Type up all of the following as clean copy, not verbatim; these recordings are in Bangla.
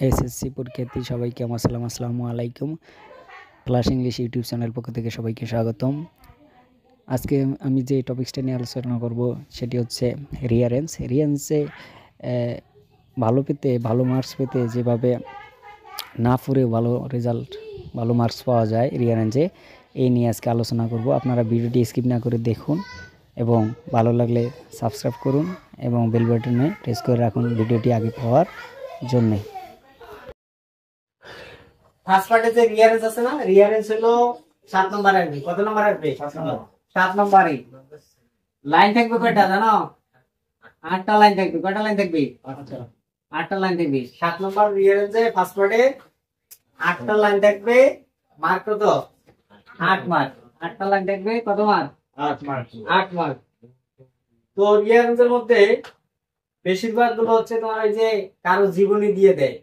এসএসসি পরীক্ষার্থী সবাইকে আসসালামু আলাইকুম। ক্লাস ইংলিশ ইউটিউব চ্যানেল পক্ষ থেকে সবাইকে স্বাগতম। আজকে আমি যে টপিকসটা নিয়ে আলোচনা করব সেটি হচ্ছে রিয়ারেন্সে ভালো পেতে, ভালো মার্কস পেতে যেভাবে না পড়ে ভালো রেজাল্ট, ভালো মার্কস পাওয়া যায় রিয়ারেন্সে, এই নিয়ে আজকে আলোচনা করব। আপনারা ভিডিওটি স্কিপ না করে দেখুন এবং ভালো লাগলে সাবস্ক্রাইব করুন এবং বেল বাটনে প্রেস করে রাখুন ভিডিওটি আগে পাওয়ার জন্য। ফার্স্ট পার্টে যে রিয়ারেন্স আছে না, রিয়ারেন্স হলো 7 নম্বর আসবে। কত নম্বর আসবে? 7 নম্বরে লাইন থাকবে কয়টা জানো? 8টা লাইন থাকবে। কয়টা লাইন থাকবে? 8টা লাইন থাকবে। 7 নম্বর রিয়ারেন্সে ফার্স্ট পার্টে 8টা লাইন থাকবে। মার্ক কত? 8 মার্ক। 8টা লাইন থাকবে, কত মার্ক? 8 মার্ক। 8 মার্ক। তো রিয়ারেন্সের মধ্যে বেশিরভাগ গুলো হচ্ছে তোমার ওই যে কারো জীবনী দিয়ে দেয়।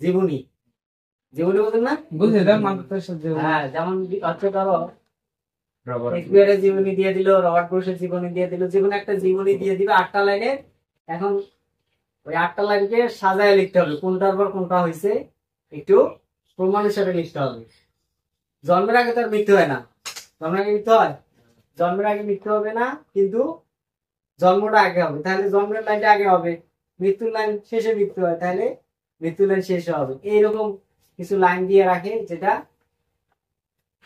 জীবনী বলতেন না? বুঝে দেন মানুষের সাথে। হ্যাঁ, যেমন হচ্ছে কারো শেক্সপিয়ারের জীবনী দিয়ে দিল, রবার্ট ব্রুসের জীবনী দিয়ে দিল, জীবন একটা জীবনী দিয়ে দিবে 8টা লাইনে। এখন ওই 8টা লাইনকে সাজায় লিখতে হবে, কোনটার পর কোনটা হয়েছে একটু প্রমাণ হিসাবে লিখতে হবে। জন্মের আগে তার মৃত্যু হয় না। জন্মের আগে মৃত্যু হয়? জন্মের আগে মৃত্যু হবে না, কিন্তু জন্মটা আগে হবে, তাহলে জন্মের লাইনটা আগে হবে। মৃত্যুর লাইন শেষে মৃত্যু হয়, তাহলে মৃত্যুর লাইন শেষে হবে। এইরকম কিছু লাইন দিয়ে রাখে, যেটা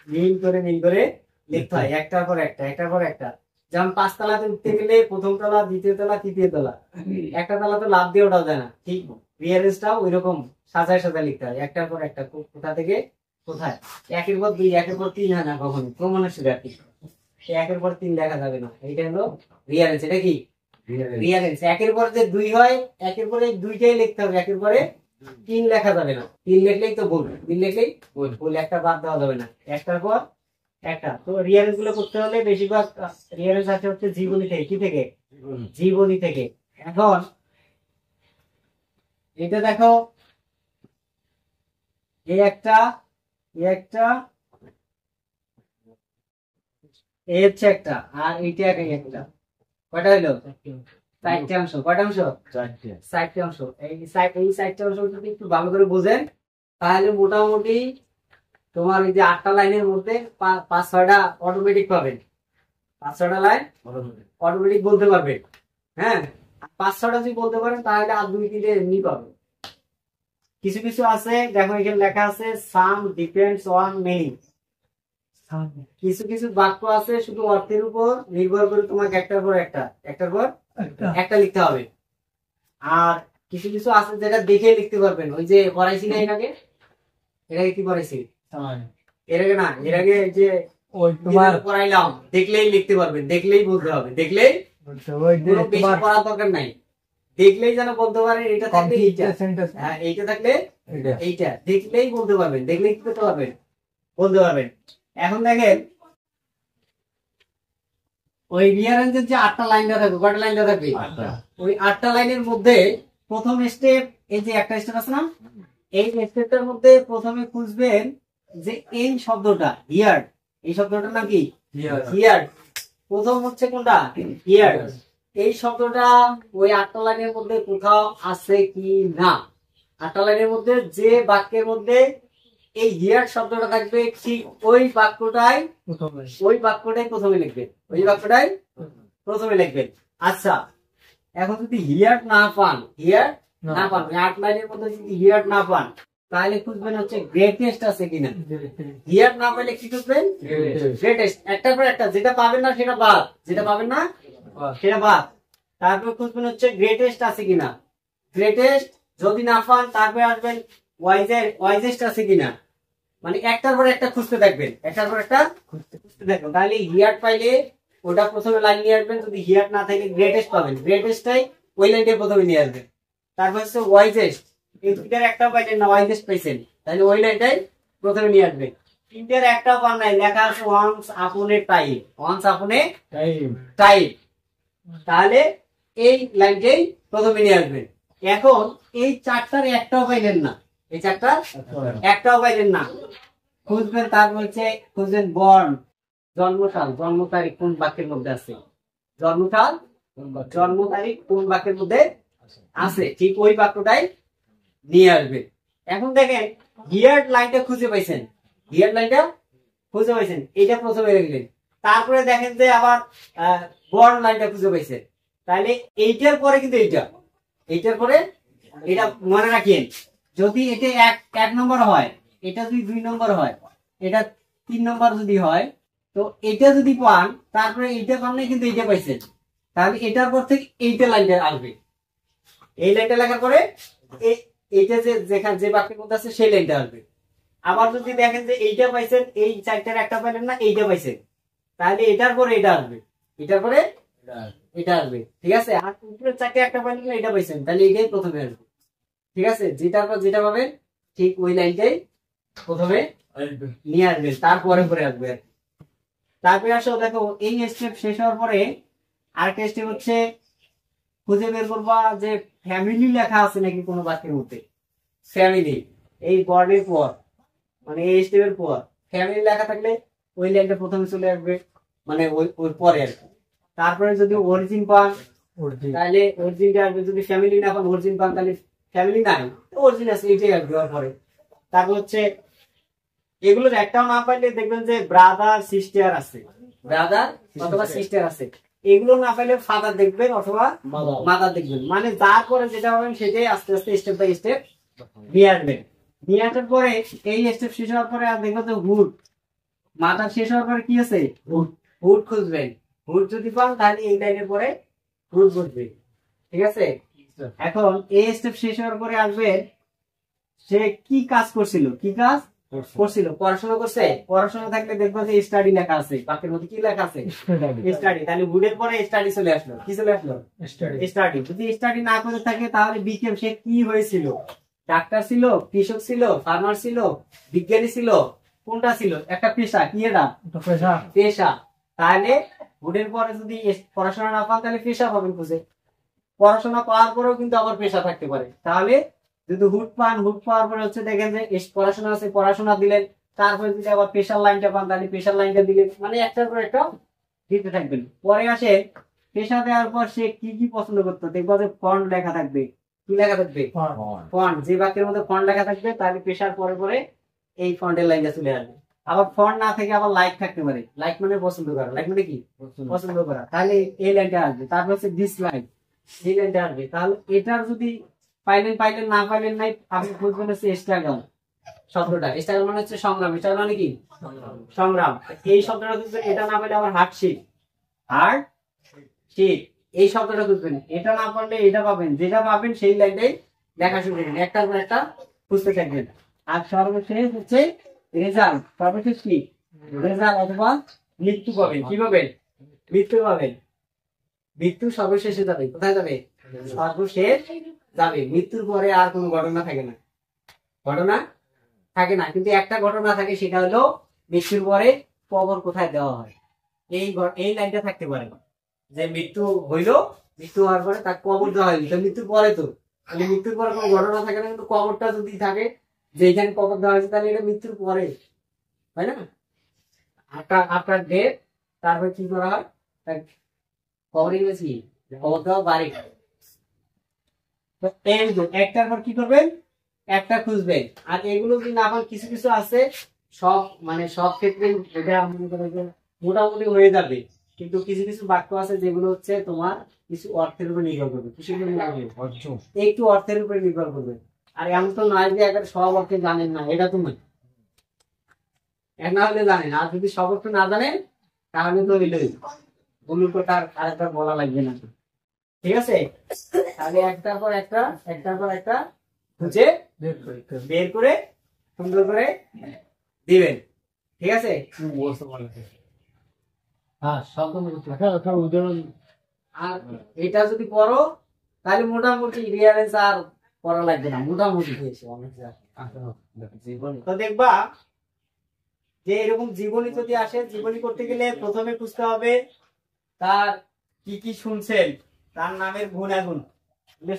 মিল করে লিখতে হয় একটার পর একটা। যেমন 5 তলাতে উঠতে গেলে প্রথম তলা, দ্বিতীয় তলা, তৃতীয় তলা। একটা তলা তো লাভ দিয়ে ওঠাও যায় না, ঠিক রিয়ারেন্সটাও ওই রকম সাজায় লিখতে হয় একটার পর একটা, কোথা থেকে কোথায়। 1-এর পর 2, 1-এর পর 3 হয় না কখনো, প্রমাণের সুবিধা। 1-এর পর 3 লেখা যাবে না, এইটা হলো রিয়ারেন্স। এটা কি রিয়ারেন্স? 1-এর পর যে 2 হয়, 1-এর পরে 2টাই লিখতে হবে, 1-এর পরে 3 লেখা যাবে না। 3 লিখলেই তো ভুল, 3 লিখলেই ভুল, একটা বাদ দেওয়া যাবে না, একটার পর একটা। তো রিয়ারেন্স গুলো করতে হলে বেশিরভাগ রিয়ারেন্স আছে হচ্ছে জীবনী থেকে। কি থেকে? জীবনী থেকে। এখন এটা দেখো, এই একটা এই হচ্ছে একটা, আর এইটা একটা। কয়টা হইলো? 4টে অংশ। কয়টা অংশ? 4টে অংশ। এই 4টে অংশ যদি একটু ভালো করে বোঝেন, তাহলে মোটামুটি তোমার এই যে 8টা লাইনের মধ্যে 5-6টা অটোমেটিক পাবেন। 5-6টা লাইন অটোমেটিক বলতে পারবেন। হ্যাঁ, 5-6টা যদি বলতে পারেন তাহলে আর 2-3টে এমনি পাবেন। কিছু কিছু আছে, দেখো এখানে লেখা আছে সাম ডিপেন্ডস অন মিনিং। কিছু বাক্য আছে শুধু অর্থের উপর নির্ভর করে তোমাকে একটার পর একটা লিখতে হবে। আর কিছু আছে যেটা দেখে লিখতে পারবেন। ওই যে পড়াইছি না এটাকে কি পড়াইছি? এর আগে যে তোমার পড়াইলাম, দেখলেই লিখতে পারবেন, দেখলেই বলতে হবে, দেখলেই বেশি পড়ার দরকার নাই, দেখলেই যেন বলতে পারেন। এটা থাকলে হ্যাঁ, এইটা থাকলে এইটা, দেখলেই বলতে পারবেন, দেখলেই কি করতে পারবেন? বলতে পারবেন। এখন দেখেন ওই রিয়ারেন্সের যে 8টা লাইনটা থাকবে, কয়টা লাইনটা থাকবে? ওই 8টা লাইনের মধ্যে প্রথম স্টেপ, এই যে একটা স্টেপ আছে না, এই স্টেপটার মধ্যে প্রথমে খুঁজবেন যে এই শব্দটা হিয়ার, এই শব্দটার নাম কি? হিয়ার। প্রথম হচ্ছে কোনটা? হিয়ার। এই শব্দটা ওই 8টা লাইনের মধ্যে কোথাও আছে কি না। 8টা লাইনের মধ্যে যে বাক্যের মধ্যে এই হিয়ার শব্দটা থাকবে, ঠিক ওই বাক্যটাই প্রথমে লিখবেন। আচ্ছা, এখন যদি হিয়ার না পান, 8 লাইনের মধ্যে যদি হিয়ার না পান, তাহলে খুঁজবেন হচ্ছে গ্রেটেস্ট আছে কিনা। হিয়ার না পেলে কি খুঁজবেন? গ্রেটেস্ট। একটার পর একটা, যেটা পাবেন না সেটা বাদ, তারপর খুঁজবেন হচ্ছে গ্রেটেস্ট আছে কিনা। গ্রেটেস্ট যদি না পান, তারপরে আসবেন ওয়াইজেস্ট আছে কিনা। মানে একটার পর একটা খুঁজতে থাকবেন, তাহলে হিয়ার পাইলে ওটা প্রথমে লাইন নিয়ে আসবেন। যদি হিয়ার না থাকে গ্রেটেস্ট পাবেন, গ্রেটেস্টটাই ওই লাইনটা প্রথমে নিয়ে আসবেন। তারপর হচ্ছে ওয়াইজেস্ট, এই দুইটার একটাও পাইলেন না, ওয়াইজেস্ট পাইছেন, তাহলে ওই লাইনটাই প্রথমে নিয়ে আসবেন। 3টার একটাও পান নাই, লেখা আছে ওয়ান্স আপন এ টাইম, তাহলে এই লাইনটাই প্রথমে নিয়ে আসবেন। এখন এই 4টার একটাও পাইলেন না, খুঁজবেন। তারপর হচ্ছে খুঁজবেন বর্ন, জন্মসাল, জন্ম তারিখ কোন বাক্যের মধ্যে আছে, জন্ম তারিখ কোন বাক্যের মধ্যে আছে, ঠিক ওই বাক্যটাই নিয়ে আসবে। এখন দেখেন গিয়ার লাইনটা খুঁজে পাইছেন, গিয়ার লাইনটা খুঁজে পাইছেন, এটা প্রথমে লিখলেন। তারপরে দেখেন যে আবার বর্ড লাইনটা খুঁজে পাইছেন, তাহলে এইটার পরে কিন্তু এইটার পরে এটা মনে রাখেন, যদি এটা এক নম্বর হয়, এটা যদি 2 নম্বর হয়, এটা 3 নম্বর যদি হয়, তো এটা যদি পান তারপরে এইটা পানলে কিন্তু এইটা পাইছেন, তাহলে এটার পর থেকে এইটা লাইনটা আসবে। এই লাইনটা লেখার পরে এইটা যেখানে যে বাক্যের মধ্যে আছে সেই লাইনটা আসবে। আবার যদি দেখেন যে এইটা পাইছেন, এই চারটার একটা পাইলেন না, এইটা পাইছেন, তাহলে এটার পরে এটা আসবে, এটার পরে এটা আসবে। ঠিক আছে, আর উপরের চারটে একটা পাইলেন না, এটা পাইছেন, তাহলে এইটাই প্রথমে আসবে। ঠিক আছে, যেটার পর যেটা পাবেন ঠিক ওই লাইনটাই প্রথমে নিয়ে আসবেন, তারপরে পরে আসবে আর কি। তারপরে আসো দেখো, এই স্টেপ শেষ হওয়ার পরে আরেকটা স্টেপ হচ্ছে খুঁজে বের করবা যে ফ্যামিলি লেখা আছে নাকি কোনো বাক্যের মধ্যে। ফ্যামিলি এই বর্ডের পর, মানে এই স্টেপের পর ফ্যামিলি লেখা থাকলে ওই লাইনটা প্রথমে চলে আসবে, মানে ওই পরে আর কি। তারপরে যদি অরিজিন পান তাহলে অরিজিনটা আসবে, যদি ফ্যামিলি না পান অরিজিন পান তাহলে ফ্যামিলি নাই, অরিজিন আছে এটাই আসবে ওর পরে। তারপর হচ্ছে এগুলোর একটাও না পাইলে দেখবেন যে ব্রাদার সিস্টার আছে, ব্রাদার অথবা সিস্টার আছে, এগুলো না পাইলে ফাদার দেখবেন অথবা মাদার দেখবেন, মানে যার পরে যেটা পাবেন সেটাই আস্তে আস্তে স্টেপ বাই স্টেপ নিয়ে আসবেন। নিয়ে আসার পরে এই স্টেপ শেষ হওয়ার পরে আর দেখবেন যে হুড, মাদার শেষ হওয়ার পরে কি আছে, হুড খুঁজবেন। হুড যদি পান তাহলে এই লাইনের পরে হুড বুঝবে। ঠিক আছে, এখন এই স্টেপ শেষ হওয়ার পরে আসবে সে কি কাজ করছিল, কি কাজ করছিল, পড়াশোনা করছে। পড়াশোনা থাকলে দেখবো যে স্টাডি লেখা আছে, বাক্যের মধ্যে কি লেখা আছে, স্টাডি। তাহলে হুডের পরে স্টাডি চলে আসলো, কি চলে আসলো, স্টাডি। যদি স্টাডি না করে থাকে তাহলে বিকেম, সে কি হয়েছিল, ডাক্তার ছিল, কৃষক ছিল, ফার্মার ছিল, বিজ্ঞানী ছিল, কোনটা ছিল, একটা পেশা, কি এটা পেশা। তাহলে হুডের পরে যদি পড়াশোনা না পান তাহলে পেশা পাবেন খুঁজে। পড়াশোনা পাওয়ার পরেও কিন্তু আবার পেশা থাকতে পারে। তাহলে যদি হুড পান, হুড পাওয়ার পরে হচ্ছে দেখেন যে পড়াশোনা আছে, পড়াশোনা দিলেন, তারপরে যদি আবার পেশার লাইনটা পান তাহলে পেশার লাইনটা দিলেন, মানে একটার পর একটা দিতে থাকবেন। পরে আসে পেশা দেওয়ার পর সে কি কি পছন্দ করতো, দেখবো যে ফন্ট লেখা থাকবে, কি লেখা থাকবে, ফন্ট। যে বাক্যের মধ্যে ফন্ট লেখা থাকবে তাহলে পেশার পরে পরে এই ফন্টের লাইনটা চলে আসবে। আবার ফন্ট না থেকে আবার লাইক থাকতে পারে, লাইক মানে পছন্দ করা, লাইক মানে কি পছন্দ করা, তাহলে এই লাইনটা আসবে। তারপর হচ্ছে ডিসলাইক, এই লাইনটা আসবে। তাহলে এটার যদি পাইলেন পাইলেন, না পাইলেন নাই, আপনি বুঝবেন হচ্ছে স্ট্রাগল শব্দটা। স্ট্রাগল মানে হচ্ছে সংগ্রাম, স্ট্রাগল মানে কি সংগ্রাম। এই শব্দটা বুঝবেন, এটা না পাইলে আবার হার্ডশিপ, হার্ডশিপ এই শব্দটা বুঝবেন। এটা না পারলে এটা পাবেন, যেটা পাবেন সেই লাইনটাই লেখা শুরু করবেন, একটার পর একটা খুঁজতে থাকবেন। আর সর্বশেষ হচ্ছে রেজাল্ট, সর্বশেষ কি রেজাল্ট অথবা মৃত্যু পাবেন। কি পাবেন, মৃত্যু পাবেন। মৃত্যু সর্বশেষে যাবে, কোথায় যাবে, সর্বশেষ যাবে। মৃত্যুর পরে আর কোনো ঘটনা থাকে না, ঘটনা থাকে না, কিন্তু একটা ঘটনা থাকে, সেটা হলো মৃত্যুর পরে কবর কোথায় দেওয়া হয়। এই লাইনটা থাকতে পারে যে মৃত্যু হইলো, মৃত্যু হওয়ার পরে তার কবর দেওয়া হয়নি, তো মৃত্যুর পরে তো, মানে মৃত্যুর পরে কোনো ঘটনা থাকে না, কিন্তু কবরটা যদি থাকে যে এখানে কবর দেওয়া হয়েছে তাহলে এটা মৃত্যুর পরে, তাই না। আপনার ডেথ, তারপরে কি করা হয়, কবরে গেছি, কবর দেওয়া বাড়ি। একটার পর কি করবেন, একটা খুঁজবেন। আর এগুলো যদি না পান, কিছু কিছু আছে সব, মানে সব ক্ষেত্রে এটা মোটামুটি হয়ে যাবে, কিন্তু কিছু কিছু বাক্য আছে যেগুলো হচ্ছে তোমার কিছু অর্থের উপর নির্ভর করবে, কিছু একটু অর্থের উপরে নির্ভর করবে। আর এমন তো নয় যে একবার সব অর্থে জানেন না, এটা তো নয়, এক না হলে জানেন। আর যদি সব অর্থ না জানেন তাহলে তো ভুলুর কথা আরেকবার বলা লাগবে না। ঠিক আছে, তাহলে একটার পর একটা, একটার পর একটা খুঁজে বের করে সুন্দর করে দিবেন। ঠিক আছে, আর এটা যদি পড়ো তাহলে মোটামুটি রিয়ারেন্স আর পড়া লাগবে না, মোটামুটি তো দেখবা যে এরকম জীবনী যদি আসে, জীবনী করতে গেলে প্রথমে খুঁজতে হবে তার কি কি শুনছেন, তার নামের গুণাগুণ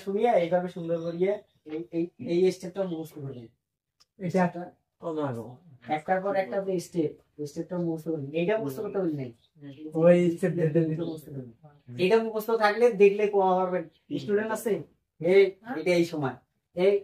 শুনিয়ে এইভাবে সুন্দর করিয়ে এই স্টেপটা মুখস্থ করবেন। একটার পর একটা স্টেপ, স্টেপটা মুখস্থ করবেন। এইটা মুখস্থ করতে বলি নাই, এইটা মুখস্থ থাকলে দেখলে পারবেন। স্টুডেন্ট আছে এটা এই সময় এই